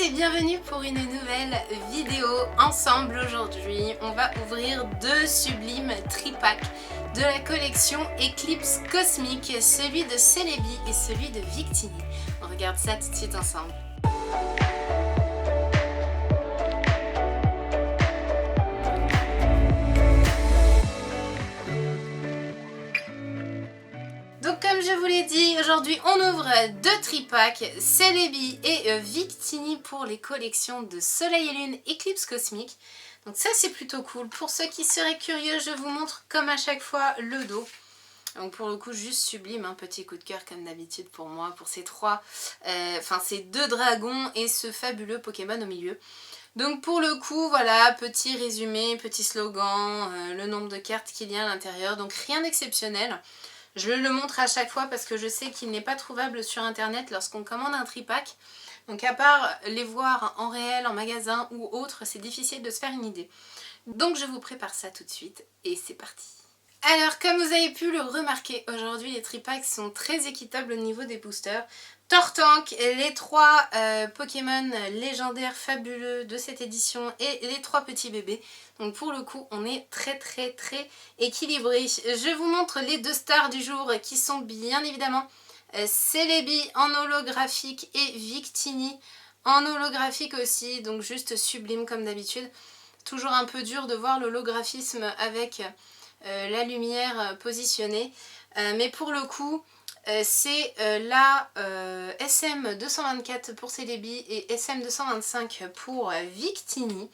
et bienvenue pour une nouvelle vidéo ensemble. Aujourd'hui on va ouvrir deux sublimes tripacks de la collection Eclipse Cosmique, celui de Celebi et celui de Victini. On regarde ça tout de suite ensemble. Donc comme je vous l'ai dit, aujourd'hui on ouvre deux tripacks, Celebi et Victini pour les collections de Soleil et Lune Eclipse Cosmique. Donc ça c'est plutôt cool. Pour ceux qui seraient curieux, je vous montre comme à chaque fois le dos. Donc pour le coup juste sublime, un petit coup de cœur comme d'habitude pour moi, pour ces ces deux dragons et ce fabuleux Pokémon au milieu. Donc pour le coup, voilà, petit résumé, petit slogan, le nombre de cartes qu'il y a à l'intérieur, donc rien d'exceptionnel. Je le montre à chaque fois parce que je sais qu'il n'est pas trouvable sur internet lorsqu'on commande un tripack. Donc à part les voir en réel, en magasin ou autre, c'est difficile de se faire une idée. Donc je vous prépare ça tout de suite et c'est parti. Alors comme vous avez pu le remarquer, aujourd'hui les tripacks sont très équitables au niveau des boosters. Tortank, les trois Pokémon légendaires fabuleux de cette édition et les trois petits bébés. Donc pour le coup on est très équilibré. Je vous montre les deux stars du jour qui sont bien évidemment Celebi en holographique et Victini en holographique aussi. Donc juste sublime comme d'habitude. Toujours un peu dur de voir l'holographisme avec la lumière positionnée. Mais pour le coup... c'est la SM224 pour Celebi et SM225 pour Victini.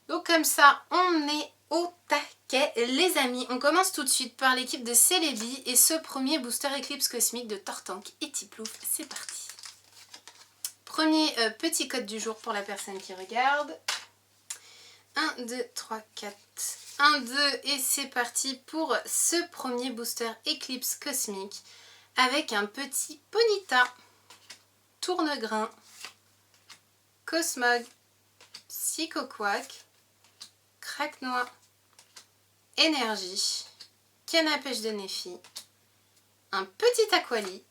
Donc comme ça, on est au taquet les amis. On commence tout de suite par l'équipe de Celebi et ce premier booster Eclipse Cosmique de Tortank et Tiplouf. C'est parti. Premier petit code du jour pour la personne qui regarde. 1, 2, 3, 4. 1, 2 et c'est parti pour ce premier booster Eclipse Cosmique. Avec un petit Ponyta, Tournegrain, Cosmog, Psychoquack, Craquenois, Énergie, Canne à pêche de Néphi, un petit Aquali,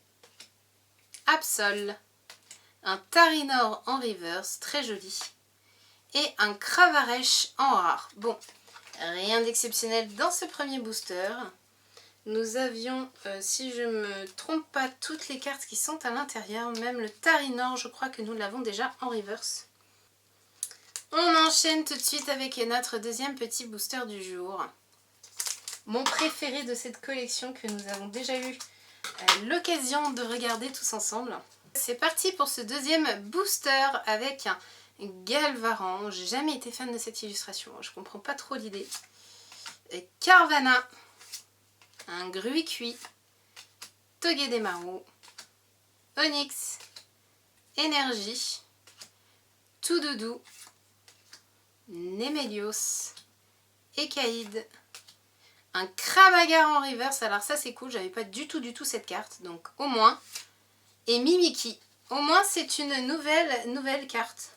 Absol, un Tarinor en reverse, très joli, et un Cravarèche en rare. Bon, rien d'exceptionnel dans ce premier booster. Nous avions, si je ne me trompe pas, toutes les cartes qui sont à l'intérieur. Même le Tarinor, je crois que nous l'avons déjà en reverse. On enchaîne tout de suite avec notre deuxième petit booster du jour. Mon préféré de cette collection que nous avons déjà eu l'occasion de regarder tous ensemble. C'est parti pour ce deuxième booster avec un Galvaran. J'ai jamais été fan de cette illustration, je comprends pas trop l'idée. Carvana. Un Gruicui, Togedemaru, Onyx, Énergie, Toudoudou, Nemelios, Ekaïd, un Kramagar en reverse, alors ça c'est cool, j'avais pas du tout cette carte, donc au moins, et Mimiki, au moins c'est une nouvelle carte,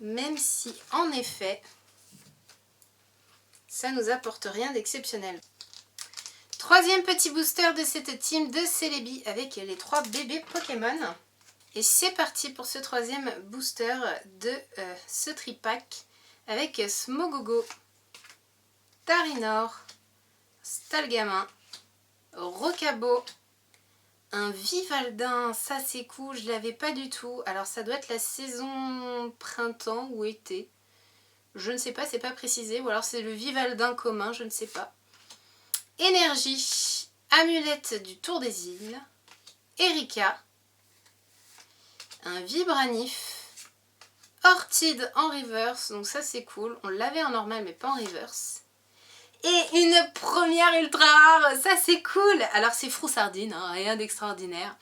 même si en effet, ça nous apporte rien d'exceptionnel. Troisième petit booster de cette team de Celebi avec les trois bébés Pokémon. Et c'est parti pour ce troisième booster de ce tripack avec Smogogo, Tarinor, Stalgamin, Rocabo, un Vivaldin, ça c'est cool, je l'avais pas du tout. Alors ça doit être la saison printemps ou été. Je ne sais pas, c'est pas précisé. Ou alors c'est le Vivaldin commun, je ne sais pas. Énergie, Amulette du Tour des Îles, Erika, un Vibranif, Orchid en reverse, donc ça c'est cool, on l'avait en normal mais pas en reverse. Et une première ultra rare, ça c'est cool. Alors c'est Froussardine, hein, rien d'extraordinaire,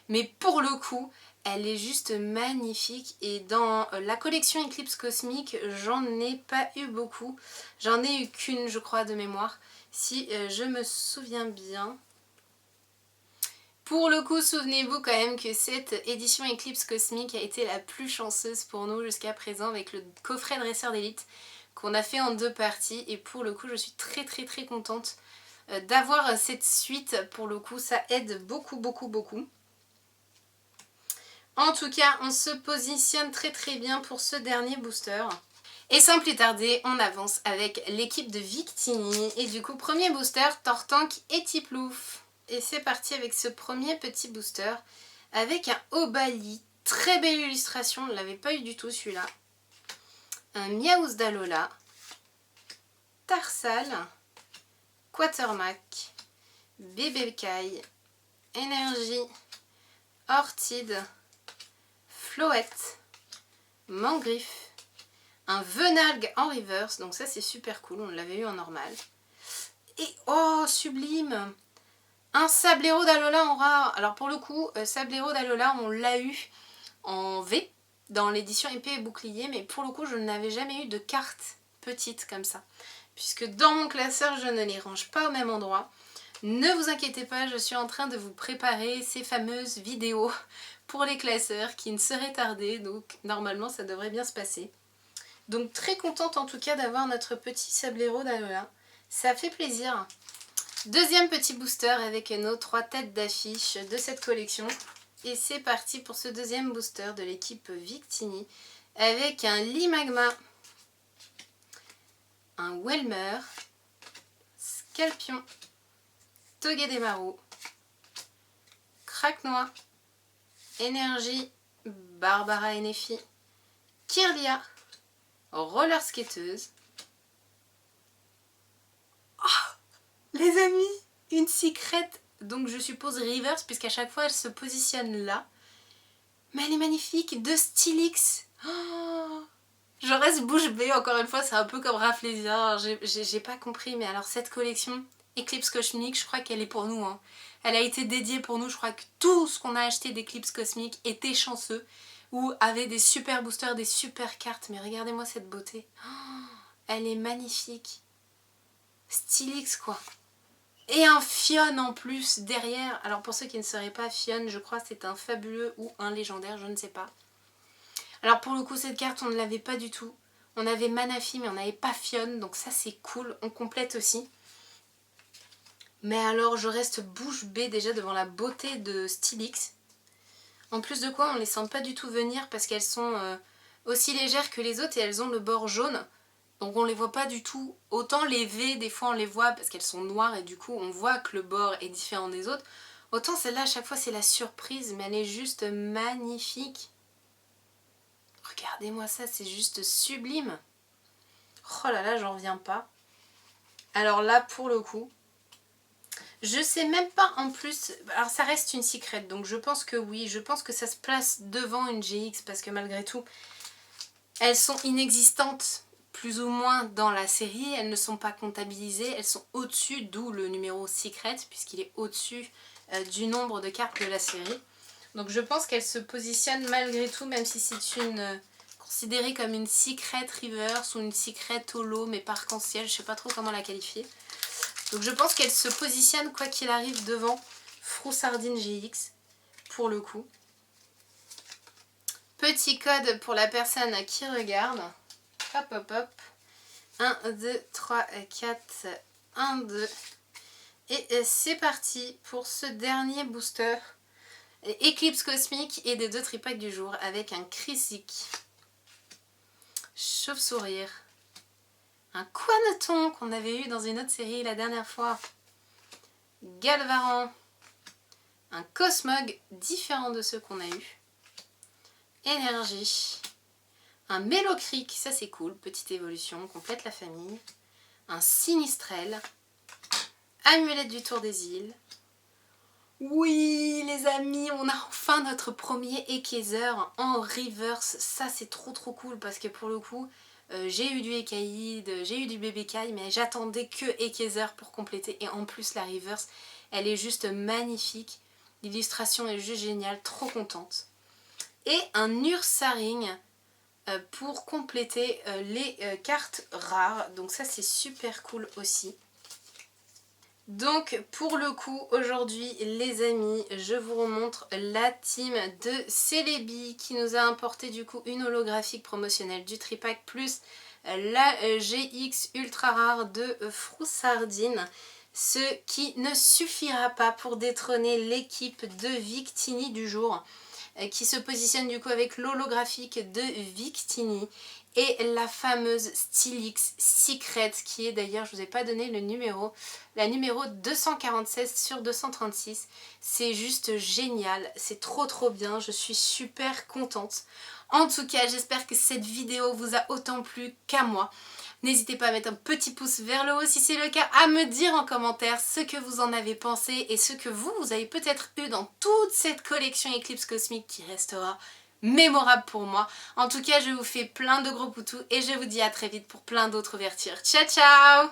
mais pour le coup, elle est juste magnifique et dans la collection Eclipse Cosmique, j'en ai pas eu beaucoup. J'en ai eu qu'une je crois de mémoire. Si je me souviens bien. Pour le coup, souvenez-vous quand même que cette édition Eclipse Cosmique a été la plus chanceuse pour nous jusqu'à présent avec le coffret dresseur d'élite qu'on a fait en deux parties. Et pour le coup, je suis très contente d'avoir cette suite. Pour le coup, ça aide beaucoup. En tout cas, on se positionne très très bien pour ce dernier booster. Et sans plus tarder, on avance avec l'équipe de Victini. Et du coup, premier booster, Tortank et Tiplouf. Et c'est parti avec ce premier petit booster. Avec un Obali. Très belle illustration, on ne l'avait pas eu du tout celui-là. Un Miaouz d'Alola. Tarsal. Quatermack. Bébé Kai. Énergie. Ortide. Floette. Mangriffe. Un Venalgue en reverse, donc ça c'est super cool, on l'avait eu en normal. Et oh, sublime! Un Sablero d'Alola en rare. Alors pour le coup, Sablero d'Alola, on l'a eu en V, dans l'édition épée et bouclier, mais pour le coup, je n'avais jamais eu de carte petite comme ça. Puisque dans mon classeur, je ne les range pas au même endroit. Ne vous inquiétez pas, je suis en train de vous préparer ces fameuses vidéos pour les classeurs qui ne seraient tardées, donc normalement ça devrait bien se passer. Donc très contente en tout cas d'avoir notre petit Sablero d'Alola. Ça fait plaisir. Deuxième petit booster avec nos 3 têtes d'affiche de cette collection. Et c'est parti pour ce deuxième booster de l'équipe Victini. Avec un Limagma, un Welmer, Scalpion, Togedemaru, Craquenois, Énergie, Barbara Enefi, Kirlia, Roller skateuse. Oh, les amis, une secret, donc je suppose reverse, puisqu'à chaque fois elle se positionne là. Mais elle est magnifique, de Stylix. Oh, je reste bouche bée, encore une fois, c'est un peu comme Rafflesia. J'ai pas compris, mais alors cette collection, Eclipse Cosmique, je crois qu'elle est pour nous. Hein. Elle a été dédiée pour nous, je crois que tout ce qu'on a acheté d'Eclipse Cosmique était chanceux. Ou avait des super boosters, des super cartes. Mais regardez-moi cette beauté. Oh, elle est magnifique. Stylix quoi. Et un Fion en plus derrière. Alors pour ceux qui ne sauraient pas, Fion, je crois c'est un fabuleux ou un légendaire, je ne sais pas. Alors pour le coup cette carte on ne l'avait pas du tout. On avait Manafi mais on n'avait pas Fion, donc ça c'est cool, on complète aussi. Mais alors je reste bouche bée déjà devant la beauté de Stylix. En plus de quoi on ne les sent pas du tout venir parce qu'elles sont aussi légères que les autres et elles ont le bord jaune. Donc on les voit pas du tout. Autant les V, des fois on les voit parce qu'elles sont noires et du coup on voit que le bord est différent des autres. Autant celle-là à chaque fois c'est la surprise mais elle est juste magnifique. Regardez-moi ça, c'est juste sublime. Oh là là, j'en reviens pas. Alors là pour le coup, je sais même pas en plus, alors ça reste une secret donc je pense que oui, je pense que ça se place devant une GX parce que malgré tout, elles sont inexistantes plus ou moins dans la série, elles ne sont pas comptabilisées, elles sont au-dessus, d'où le numéro secret puisqu'il est au-dessus du nombre de cartes de la série. Donc je pense qu'elles se positionnent malgré tout, même si c'est une considérée comme une secret reverse ou une secret holo mais pas arc-en-ciel, je sais pas trop comment la qualifier. Donc je pense qu'elle se positionne quoi qu'il arrive devant Froussardine GX pour le coup. Petit code pour la personne qui regarde. Hop hop hop. 1, 2, 3, 4, 1, 2. Et c'est parti pour ce dernier booster. Eclipse Cosmique et des 2 tripacks du jour avec un Crisic. Chauve-sourire. Un Quaneton qu'on avait eu dans une autre série la dernière fois. Galvaran. Un Cosmog différent de ceux qu'on a eu. Énergie. Un Mélocric, ça c'est cool, petite évolution, on complète la famille. Un Sinistrel. Amulette du Tour des Îles. Oui les amis, on a enfin notre premier Ekezer en reverse. Ça c'est trop cool parce que pour le coup, j'ai eu du Ekaïd, j'ai eu du bébé Kai, mais j'attendais que Ekezer pour compléter. Et en plus la reverse, elle est juste magnifique. L'illustration est juste géniale, trop contente. Et un Ursaring pour compléter les cartes rares. Donc ça c'est super cool aussi. Donc pour le coup aujourd'hui les amis, je vous remontre la team de Celebi qui nous a importé du coup une holographique promotionnelle du tripack plus la GX ultra rare de Froussardine. Ce qui ne suffira pas pour détrôner l'équipe de Victini du jour. qui se positionne du coup avec l'holographique de Victini et la fameuse Stylix Secret qui est d'ailleurs, je vous ai pas donné le numéro, la numéro 246 sur 236. C'est juste génial, c'est trop bien, je suis super contente. En tout cas, j'espère que cette vidéo vous a autant plu qu'à moi. N'hésitez pas à mettre un petit pouce vers le haut si c'est le cas, à me dire en commentaire ce que vous en avez pensé et ce que vous avez peut-être eu dans toute cette collection Eclipse Cosmique qui restera mémorable pour moi. En tout cas, je vous fais plein de gros poutous et je vous dis à très vite pour plein d'autres ouvertures. Ciao ciao!